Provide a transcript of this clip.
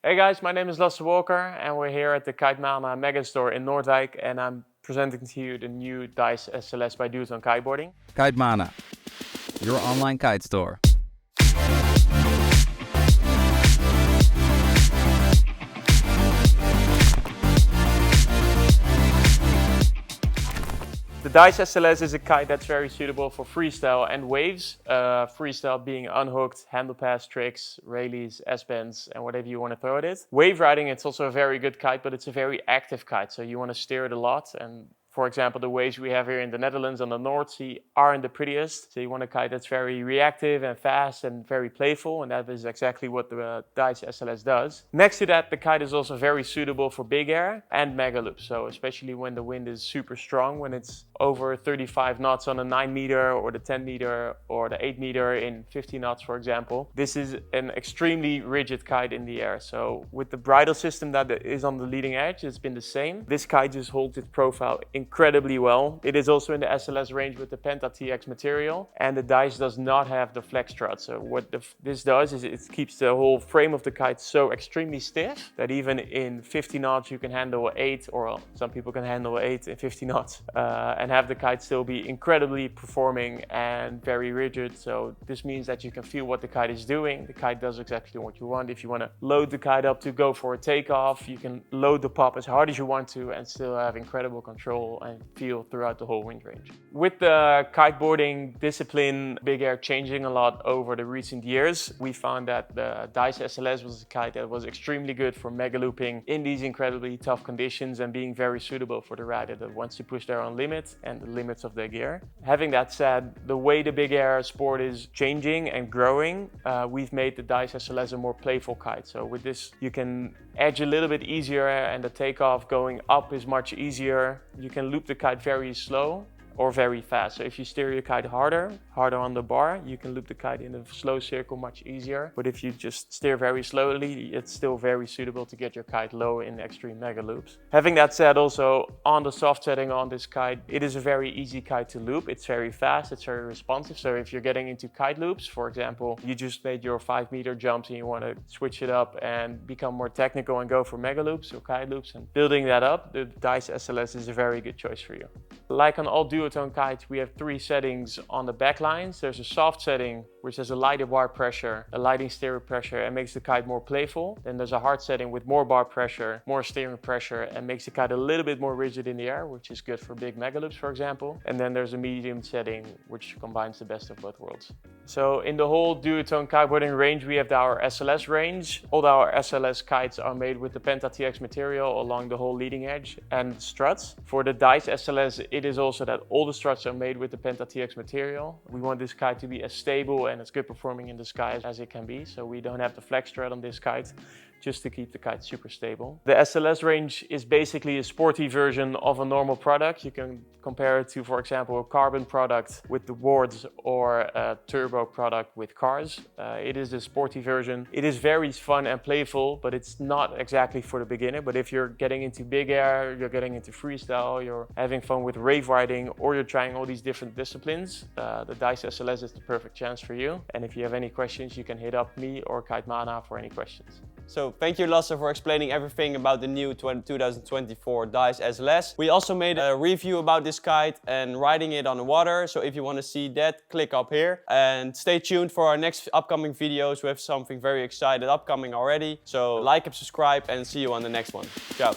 Hey guys, my name is Lasse and we're here at the Kitemana mega store in Noordwijk and I'm presenting to you the new Dice SLS by Duotone Kiteboarding. Kitemana, your online kite store. The Dice SLS is a kite that's very suitable for freestyle and waves. Freestyle being unhooked, handle pass tricks, railies, S-bends, and whatever you want to throw at it. Wave riding, it's also a very good kite, but it's a very active kite, so you want to steer it a lot. And for example, the waves we have here in the Netherlands on the North Sea aren't the prettiest. So you want a kite that's very reactive and fast and very playful, and that is exactly what the Dice SLS does. Next to that, the kite is also very suitable for big air and mega loops. So especially when the wind is super strong, when it's over 35 knots on a 9 meter or the 10 meter or the 8 meter in 50 knots, for example. This is an extremely rigid kite in the air. So with the bridle system that is on the leading edge, it's been the same. This kite just holds its profile incredibly well. It is also in the SLS range with the Penta TX material, and the Dice does not have the flex strut. So what this does is it keeps the whole frame of the kite so extremely stiff that even in 50 knots you can handle 8, or some people can handle 8 in 50 knots. And have the kite still be incredibly performing and very rigid. So this means that you can feel what the kite is doing. The kite does exactly what you want. If you want to load the kite up to go for a takeoff, you can load the pop as hard as you want to and still have incredible control and feel throughout the whole wind range. With the kiteboarding discipline, big air changing a lot over the recent years, we found that the Dice SLS was a kite that was extremely good for mega looping in these incredibly tough conditions and being very suitable for the rider that wants to push their own limits and the limits of their gear. Having that said, the way the big air sport is changing and growing, we've made the Dice SLS a more playful kite. So with this, you can edge a little bit easier and the takeoff going up is much easier. You can loop the kite very slow or very fast. So if you steer your kite harder on the bar, you can loop the kite in a slow circle much easier. But if you just steer very slowly, it's still very suitable to get your kite low in extreme mega loops. Having that said, also on the soft setting on this kite, it is a very easy kite to loop. It's very fast, it's very responsive. So if you're getting into kite loops, for example, you just made your 5 meter jumps and you want to switch it up and become more technical and go for mega loops or kite loops and building that up, the Dice SLS is a very good choice for you. Like on all Duotone kites, we have 3 settings on the back lines. There's a soft setting, which has a lighter bar pressure, a lighting steering pressure, and makes the kite more playful. Then there's a hard setting with more bar pressure, more steering pressure, and makes the kite a little bit more rigid in the air, which is good for big mega loops, for example. And then there's a medium setting, which combines the best of both worlds. So in the whole Duotone kiteboarding range, we have our SLS range. All our SLS kites are made with the Penta TX material along the whole leading edge and struts. For the Dice SLS, it is also that all the struts are made with the Penta TX material. We want this kite to be as stable and as good performing in the sky as it can be. So we don't have the flex strut on this kite, just to keep the kite super stable. The SLS range is basically a sporty version of a normal product. You can compare it to, for example, a carbon product with the boards or a turbo product with cars. It is a sporty version. It is very fun and playful, but it's not exactly for the beginner. But if you're getting into big air, you're getting into freestyle, you're having fun with rave riding, or you're trying all these different disciplines, the Dice SLS is the perfect chance for you. And if you have any questions, you can hit up me or Kitemana for any questions. So thank you, Lasse, for explaining everything about the new 2024 Dice SLS. We also made a review about this kite and riding it on the water. So if you want to see that, click up here and stay tuned for our next upcoming videos. We have something very exciting upcoming already. So like and subscribe and see you on the next one. Ciao.